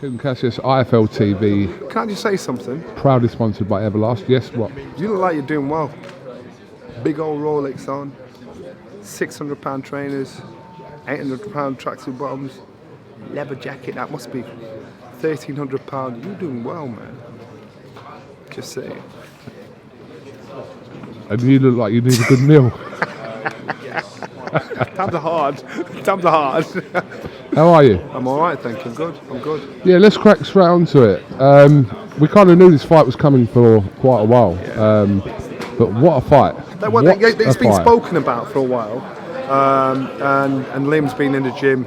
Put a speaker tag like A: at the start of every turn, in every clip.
A: Kim Cassius, IFL TV.
B: Can I just say something?
A: Proudly sponsored by Everlast. Yes, what?
B: You look like you're doing well. Big old Rolex on, £600 trainers, £800 tracksuit bottoms, leather jacket, that must be £1,300. You're doing well, man. Just saying.
A: And you look like you need a good meal.
B: Times are hard. Times are hard.
A: How are you?
B: I'm alright, thank you. I'm good. I'm good.
A: Yeah, let's crack straight onto it. We kind of knew this fight was coming for quite a while. But what a fight.
B: It's been spoken about for a while. And Liam's been in the gym,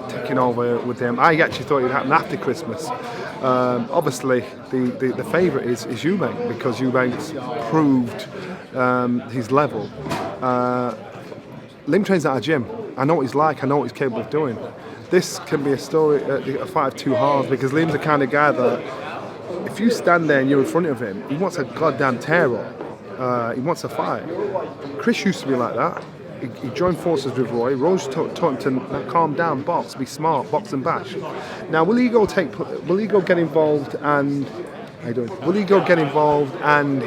B: taking over with him. I actually thought it would happen after Christmas. Obviously, the favourite is EUBANK, because EUBANK's proved his level. Liam trains at our gym. I know what he's like. I know what he's capable of doing. This can be a fight of two halves, because Liam's the kind of guy that if you stand there and you're in front of him, he wants a goddamn tear up. He wants a fight. Chris used to be like that. He joined forces with Roy. Roy's taught him to calm down, box, be smart, box and bash. Now, will he go get involved and? How you doing? Will he go get involved and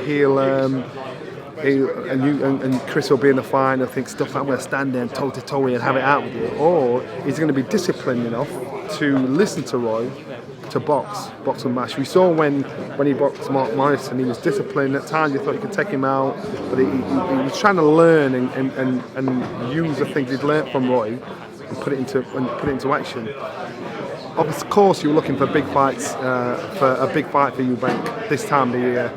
B: and Chris will be in the fight and think stuff I'm going to stand there and toe to toe and have it out with you, or is he going to be disciplined enough to listen to Roy, to box and mash? We saw when he boxed Mark Morrison, he was disciplined. At times you thought you could take him out, but he was trying to learn and use the things he'd learnt from Roy and put it into action. Of course, you were looking for big fights, for a big fight for EUBANK this time of the year.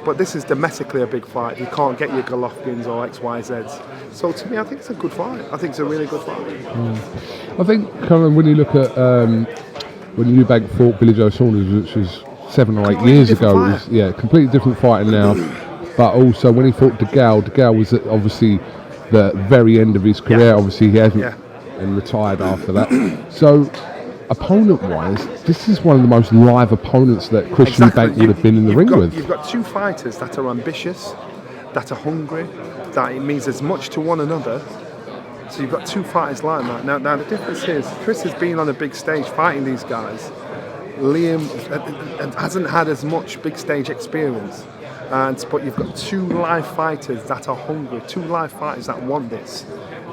B: But this is domestically a big fight. You can't get your Golovkins or XYZs. So to me, I think it's a good fight. I think it's a really good fight.
A: I think, Colin, when you look at when EUBANK fought Billy Joe Saunders, which was 7 or 8 years ago, it was, completely different fighting now. But also when he fought DeGale was obviously the very end of his career. Obviously he hasn't and retired after that. So opponent-wise, this is one of the most live opponents that Chris EUBANK would have been in the ring with.
B: You've got two fighters that are ambitious, that are hungry, that it means as much to one another. So you've got two fighters like that. Now the difference is, Chris has been on a big stage fighting these guys. Liam hasn't had as much big stage experience. But you've got two live fighters that are hungry, two live fighters that want this.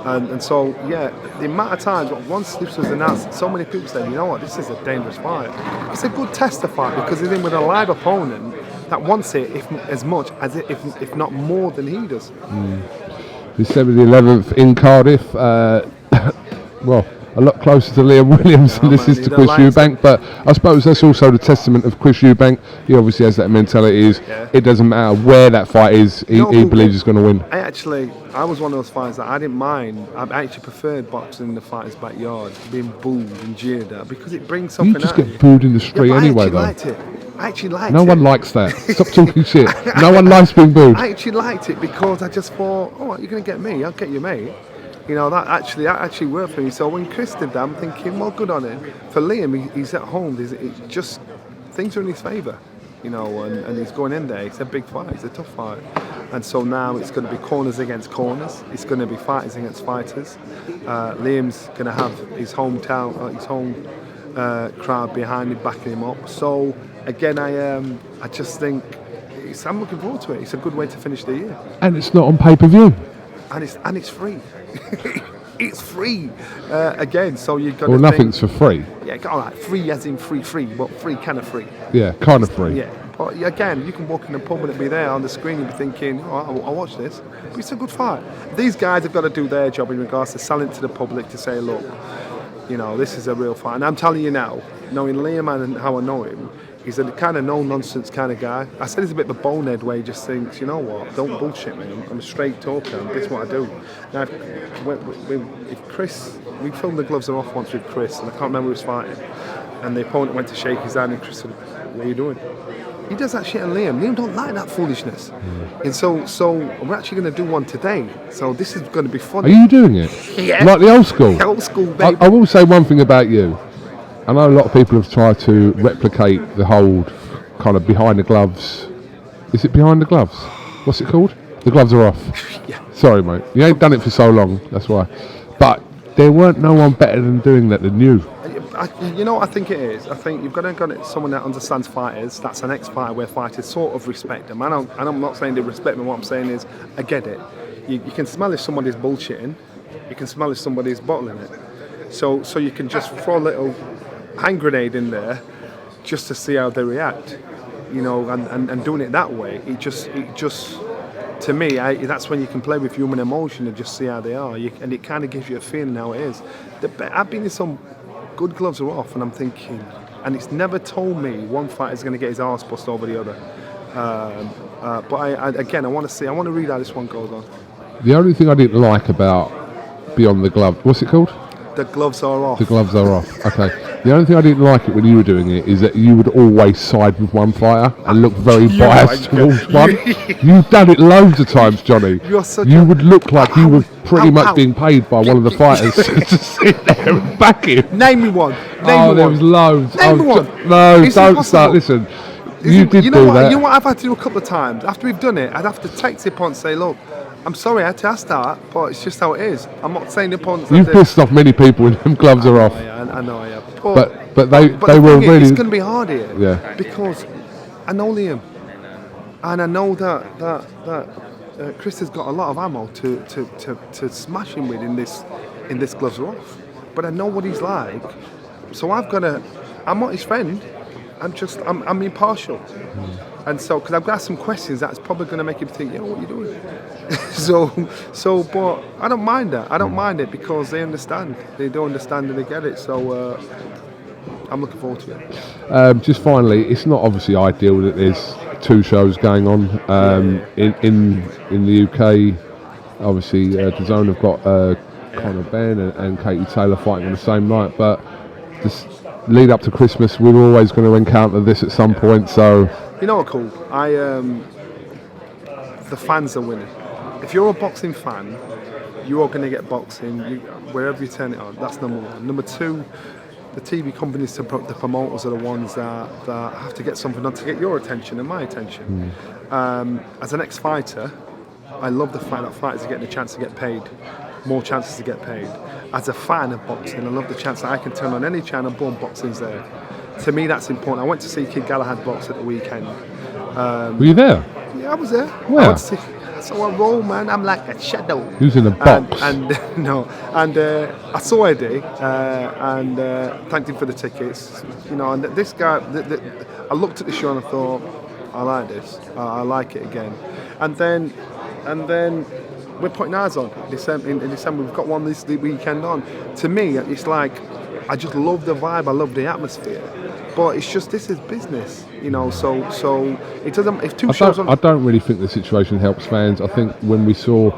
B: And so, the amount of times, once this was announced, so many people said, you know what, this is a dangerous fight. It's a good test to fight, because he's in with a live opponent that wants it as much, if not more than he does.
A: December the 11th in Cardiff. Well, a lot closer to Liam Williams than this is to Chris EUBANK, but I suppose that's also the testament of Chris EUBANK. He obviously has that mentality, it doesn't matter where that fight is, he believes he's going to win.
B: I was one of those fighters that I didn't mind. I actually preferred boxing in the fighter's backyard, being booed and jeered at, because it brings something out.
A: You just get booed in the street anyway, though.
B: I actually liked it.
A: No one likes that. Stop talking shit. No one likes being booed.
B: I actually liked it because I just thought, you're going to get me, I'll get you, mate. You know, that actually worked for me. So when Chris did that, I'm thinking, well, good on him. For Liam, he's at home. Things are in his favour, you know, and he's going in there. It's a big fight. It's a tough fight. And so now it's going to be corners against corners. It's going to be fighters against fighters. Liam's going to have his hometown, his home crowd behind him, backing him up. So again, I just think I'm looking forward to it. It's a good way to finish the year.
A: And it's not on pay-per-view.
B: And it's free. It's free again. So you've got.
A: Well, nothing's for free.
B: Yeah, all right. Free as in free, but free kind of free.
A: Yeah, kind of free.
B: Yeah, but again, you can walk in the pub and it'll be there on the screen and be thinking, I'll watch this. But it's a good fight. These guys have got to do their job in regards to selling to the public to say, look, you know, this is a real fight. And I'm telling you now, knowing Liam and how I know him, he's a kind of no-nonsense kind of guy. I said he's a bit of a bonehead where he just thinks, you know what, don't bullshit me. I'm a straight talker. This is what I do. Now, if Chris, we filmed the gloves off once with Chris, and I can't remember who was fighting, and the opponent went to shake his hand, and Chris said, what are you doing? He does that shit on Liam. Liam don't like that foolishness. And so we're actually going to do one today. So this is going to be fun.
A: Are you doing it?
B: Yeah.
A: Like the old school?
B: The old school, baby.
A: I will say one thing about you. I know a lot of people have tried to replicate the whole kind of behind the gloves. Is it behind the gloves? What's it called? The gloves are off.
B: Yeah.
A: Sorry, mate. You ain't done it for so long. That's why. But there weren't no one better than doing that than you.
B: You know what I think it is? I think you've got to get someone that understands fighters. That's an ex-fighter where fighters sort of respect them. And I'm not saying they respect me. What I'm saying is, I get it. You can smell if somebody's bullshitting. You can smell if somebody's bottling it. So you can just throw a little hand grenade in there just to see how they react. You know, and doing it that way, it just to me, that's when you can play with human emotion and just see how they are. And it kind of gives you a feeling how it is. I've been in some good gloves are off, and I'm thinking, and it's never told me one fighter's going to get his arse bust over the other. But I want to read how this one goes on.
A: The only thing I didn't like about Beyond the Glove, what's it called?
B: The gloves are off.
A: The gloves are off. Okay. The only thing I didn't like it when you were doing it is that you would always side with one fighter and look very biased towards one. You've done it loads of times, Johnny. You would look like you were pretty much being paid by one of the fighters to sit there and back him.
B: Name me one.
A: There was loads.
B: Name me one.
A: No, don't start. Listen, you did do that.
B: You know what I've had to do a couple of times? After we've done it, I'd have to text the opponent and say, look, I'm sorry I had to ask that, but it's just how it is. I'm not saying the opponents...
A: You've pissed off many people when them gloves are off.
B: I know I have.
A: But they were really...
B: It's going to be hard here.
A: Yeah.
B: Because I know Liam. And I know that Chris has got a lot of ammo to smash him with in this gloves are off. But I know what he's like. So I'm not his friend. I'm impartial. And so, because I've got some questions that's probably going to make him think, what are you doing? But I don't mind that. I don't mind it because they understand. They do understand and they get it. So I'm looking forward to it.
A: Just finally, it's not obviously ideal that there's two shows going on in the UK. Obviously, DAZN have got Conor Ben and Katie Taylor fighting on the same night, but just lead up to Christmas, we're always going to encounter this at some point. So
B: you know what, cool? The fans are winning. If you're a boxing fan, you are going to get boxing wherever you turn it on. That's number one. Number two, the TV companies, the promoters are the ones that have to get something on to get your attention and my attention. As an ex-fighter, I love the fact that fighters are getting a chance to get paid, more chances to get paid. As a fan of boxing, I love the chance that I can turn on any channel, boom, boxing's there. To me, that's important. I went to see Kid Galahad box at the weekend.
A: Were you there?
B: Yeah, I was there.
A: Where?
B: So I roll, man. I'm like a shadow.
A: Who's in a box?
B: And I saw Eddie and thanked him for the tickets. You know, and this guy, I looked at the show and I thought, I like this. I like it again. And then we're putting ours on in December. We've got one this weekend on. To me, it's like I just love the vibe. I love the atmosphere. But it's just, this is business, you know. So it doesn't. If two shows on,
A: I don't really think the situation helps fans. I think when we saw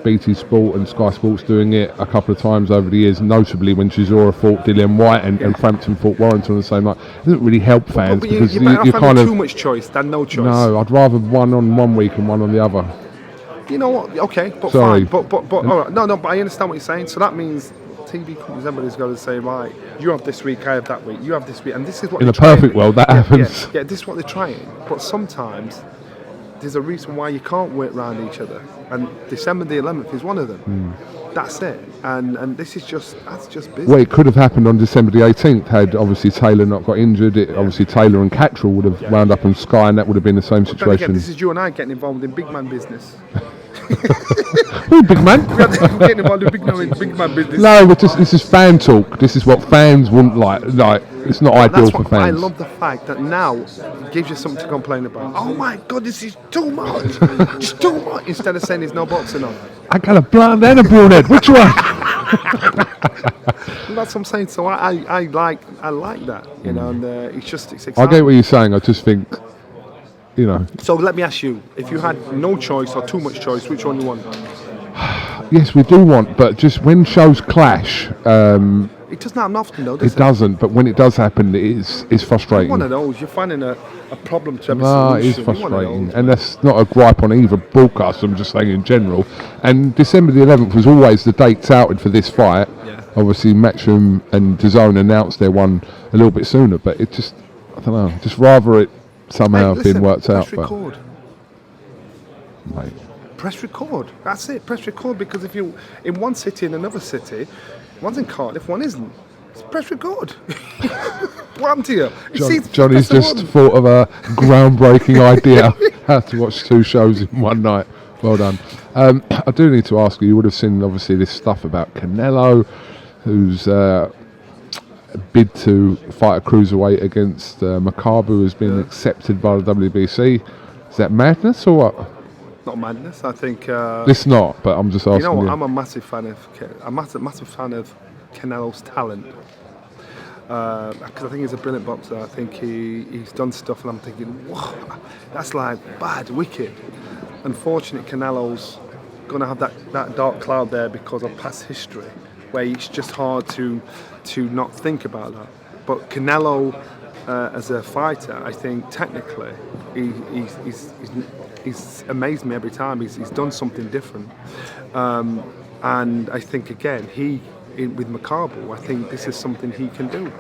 A: BT Sport and Sky Sports doing it a couple of times over the years, notably when Chisora fought Dillian White and Frampton fought Warrington on the same night, it doesn't really help fans because you're kind of
B: too much choice than no choice.
A: No, I'd rather one on one week and one on the other.
B: You know what? Okay, but
A: sorry.
B: Fine. But all right. No. But I understand what you're saying. So that means TV companies, everybody's got to say, right, you have this week, I have that week, you have this week, and this is what.
A: In a perfect world, that happens.
B: Yeah, this is what they're trying. But sometimes there's a reason why you can't work around each other, and December the 11th is one of them. That's it. And that's just business.
A: Well, it could have happened on December the 18th had obviously Taylor not got injured. Obviously Taylor and Cattrall would have wound up on Sky, and that would have been the same situation.
B: Again, this is you and I getting involved in big man business.
A: Ooh, big man.
B: We're getting involved in big man business.
A: No, but this is fan talk. This is what fans wouldn't like. Like, it's not ideal for fans.
B: I love the fact that now it gives you something to complain about. Oh my God, this is too much. It's too much. Instead of saying there's no boxing on.
A: I got a blonde and a brunette. Which one?
B: That's what I'm saying. So I like that, you know, and it's exciting.
A: I get what you're saying. I just think, you know.
B: So let me ask you, if you had no choice or too much choice, which one you want?
A: Yes, we do want, but just when shows clash,
B: it doesn't happen often, though, does it?
A: It doesn't, but when it does happen, it's frustrating.
B: One of those, you're finding a problem to every
A: solution. It is frustrating, and that's not a gripe on either broadcast, I'm just saying in general. And December the 11th was always the date touted for this fight.
B: Yeah.
A: Obviously, Matchroom and DAZN announced their one a little bit sooner, but it just, I don't know, just rather it somehow been worked out.
B: Press record.
A: Mate.
B: Press record. That's it. Press record, because if you in one city in another city, one's in Cardiff, one isn't. Press record. What happened to you?
A: Johnny's just thought of a groundbreaking idea how to watch 2 shows in one night. Well done. I do need to ask you would have seen obviously this stuff about Canelo, who's bid to fight a cruiserweight against Makabu, has been accepted by the WBC. Is that madness or what?
B: Not madness. I think
A: it's not, but I'm just asking.
B: You know what? I'm a massive fan of Canelo's talent. Because I think he's a brilliant boxer. I think he's done stuff, and I'm thinking, whoa, that's like bad, wicked. Unfortunately, Canelo's going to have that dark cloud there because of past history, where it's just hard to not think about that. But Canelo, as a fighter, I think technically he's amazed me every time. He's done something different, and I think again with Makabu, I think this is something he can do.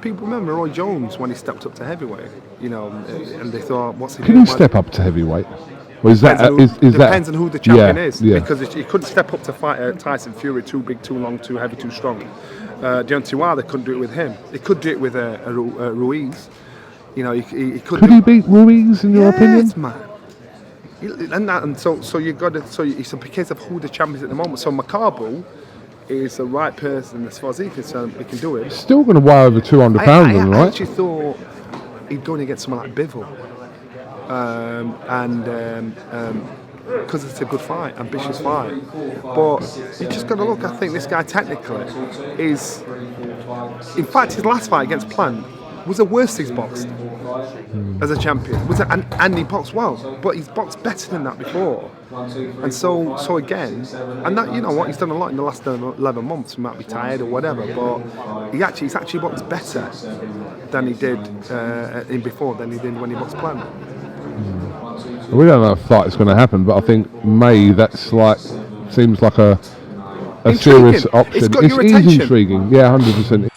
B: People remember Roy Jones when he stepped up to heavyweight, and they thought, what's he doing?
A: Can he step up to heavyweight? Or is that
B: depends on who the champion is,
A: yeah.
B: Because he couldn't step up to fight Tyson Fury, too big, too long, too heavy, too strong. Deontay Wilder couldn't do it with him. He could do it with Ruiz. He could. Could
A: he beat Ruiz in your opinion?
B: Yes, man. So you got to. So it's a case of who the champion is at the moment. So Makabu is the right person as far as he's concerned. He can do it.
A: Still going to weigh over 200 pounds, right?
B: I actually thought he'd go against someone like Bivol, because it's a good fight, ambitious fight. But you just got to look. I think this guy technically is. In fact, his last fight against Plant was the worst he's boxed as a champion. And he boxed well, but he's boxed better than that before. And so again, and that, you know what, he's done a lot in the last 11 months. He might be tired or whatever, but he's actually boxed better than he did before than he did when he boxed Plant.
A: We don't know if that's going to happen, but I think May, that's like, seems like a serious option.
B: It's got your attention.
A: Intriguing, yeah, 100%.